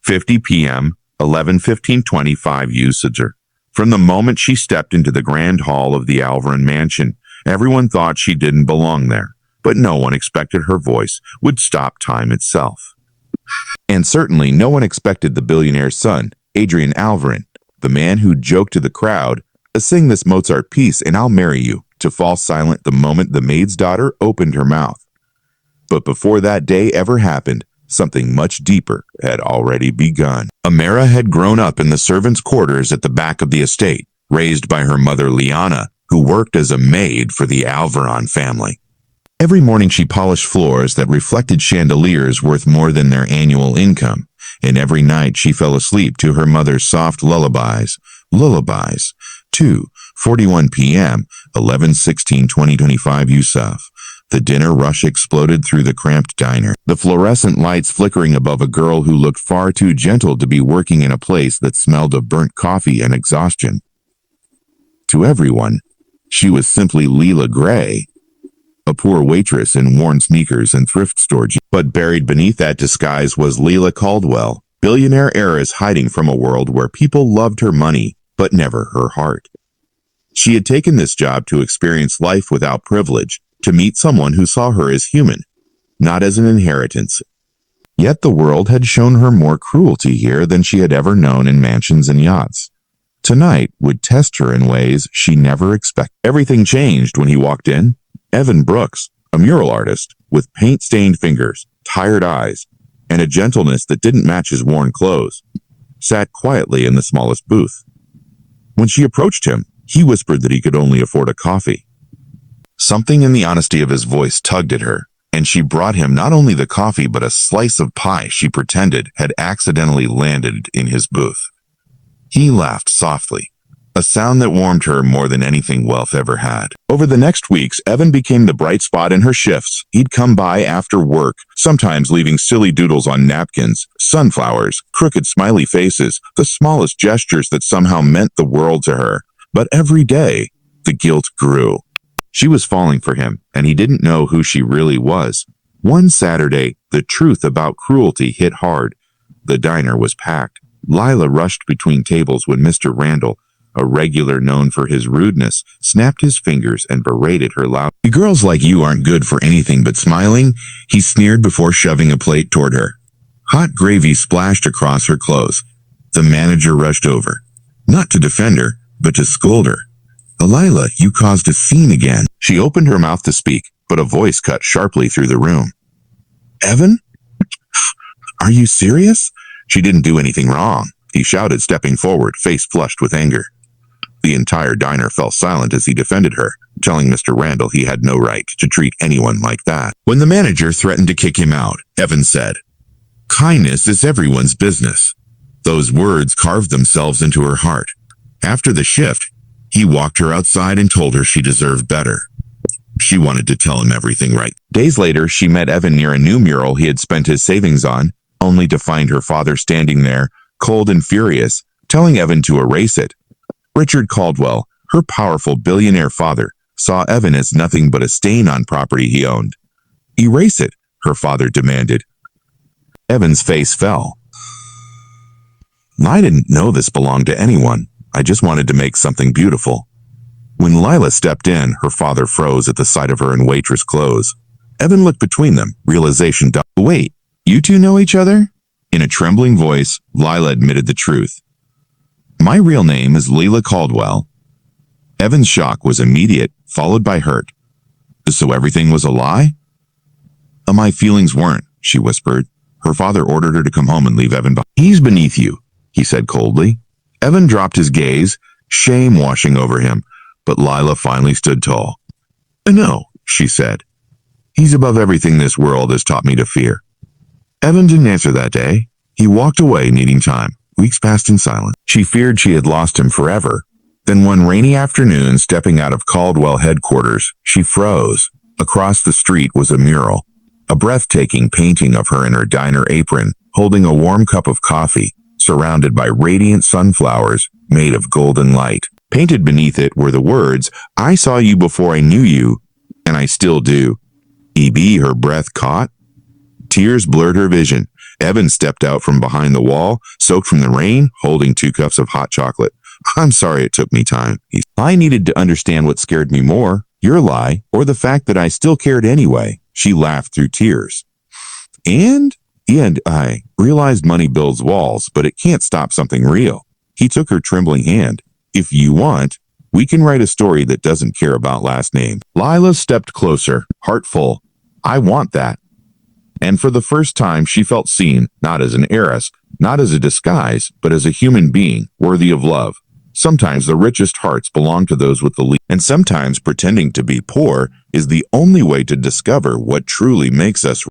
8:50 p.m., 11:15:25 usager. From the moment she stepped into the grand hall of the Alvarin mansion, everyone thought she didn't belong there, but no one expected her voice would stop time itself. And certainly no one expected the billionaire's son, Adrian Alvarin, the man who joked to the crowd, "Sing this Mozart piece and I'll marry you," to fall silent the moment the maid's daughter opened her mouth. But before that day ever happened, something much deeper had already begun. Amara had grown up in the servants' quarters at the back of the estate, raised by her mother Liana, who worked as a maid for the Alvarin family. Every morning she polished floors that reflected chandeliers worth more than their annual income, and every night she fell asleep to her mother's soft lullabies. 2:41 p.m., 11/16/2025 Yusuf. The dinner rush exploded through the cramped diner, the fluorescent lights flickering above a girl who looked far too gentle to be working in a place that smelled of burnt coffee and exhaustion. To everyone, she was simply Leela Gray, a poor waitress in worn sneakers and thrift store jeans. But buried beneath that disguise was Leela Caldwell, billionaire heiress hiding from a world where people loved her money, but never her heart. She had taken this job to experience life without privilege, to meet someone who saw her as human, not as an inheritance. Yet the world had shown her more cruelty here than she had ever known in mansions and yachts. Tonight would test her in ways she never expected. Everything changed when he walked in. Evan Brooks, a mural artist, with paint-stained fingers, tired eyes, and a gentleness that didn't match his worn clothes, sat quietly in the smallest booth. When she approached him, he whispered that he could only afford a coffee. Something in the honesty of his voice tugged at her, and she brought him not only the coffee but a slice of pie she pretended had accidentally landed in his booth. He laughed softly, a sound that warmed her more than anything wealth ever had. Over the next weeks, Evan became the bright spot in her shifts. He'd come by after work, sometimes leaving silly doodles on napkins, sunflowers, crooked smiley faces, the smallest gestures that somehow meant the world to her. But every day, the guilt grew. She was falling for him, and he didn't know who she really was. One Saturday, the truth about Cruelty hit hard. The diner was packed. Lila rushed between tables when Mr. Randall, a regular known for his rudeness, snapped his fingers and berated her loudly. "You girls like you aren't good for anything but smiling," he sneered before shoving a plate toward her. Hot gravy splashed across her clothes. The manager rushed over, not to defend her, but to scold her. "Lila, you caused a scene again." She opened her mouth to speak, but a voice cut sharply through the room. "Evan? Are you serious?" "She didn't do anything wrong," he shouted, stepping forward, face flushed with anger. The entire diner fell silent as he defended her, telling Mr. Randall he had no right to treat anyone like that. When the manager threatened to kick him out, Evan said, "Kindness is everyone's business." Those words carved themselves into her heart. After the shift, he walked her outside and told her she deserved better. She wanted to tell him everything right. Days later, she met Evan near a new mural he had spent his savings on, only to find her father standing there, cold and furious, telling Evan to erase it. Richard Caldwell, her powerful billionaire father, saw Evan as nothing but a stain on property he owned. "Erase it," her father demanded. Evan's face fell. "I didn't know this belonged to anyone. I just wanted to make something beautiful." When Lila stepped in, her father froze at the sight of her in waitress clothes. Evan looked between them, realization dawned. "Wait, you two know each other?" In a trembling voice, Lila admitted the truth. "My real name is Leela Caldwell." Evan's shock was immediate, followed by hurt. "So everything was a lie?" "My feelings weren't," she whispered. Her father ordered her to come home and leave Evan behind. "He's beneath you," he said coldly. Evan dropped his gaze, shame washing over him, but Lila finally stood tall. "No," she said. "He's above everything this world has taught me to fear." Evan didn't answer that day. He walked away, needing time. Weeks passed in silence. She feared she had lost him forever. Then one rainy afternoon, stepping out of Caldwell headquarters, she froze. Across the street was a mural, a breathtaking painting of her in her diner apron, holding a warm cup of coffee, surrounded by radiant sunflowers made of golden light. Painted beneath it were the words, "I saw you before I knew you, and I still do." Her breath caught. Tears blurred her vision. Evan stepped out from behind the wall, soaked from the rain, holding 2 cups of hot chocolate. I'm sorry it took me time. I needed to understand what scared me more, your lie, or the fact that I still cared anyway. She laughed through tears. And I realized money builds walls, but it can't stop something real. He took her trembling hand. If you want, we can write a story that doesn't care about last name. Lila stepped closer, heart full. I want that. And for the first time, she felt seen, not as an heiress, not as a disguise, but as a human being, worthy of love. Sometimes the richest hearts belong to those with the least, and sometimes pretending to be poor is the only way to discover what truly makes us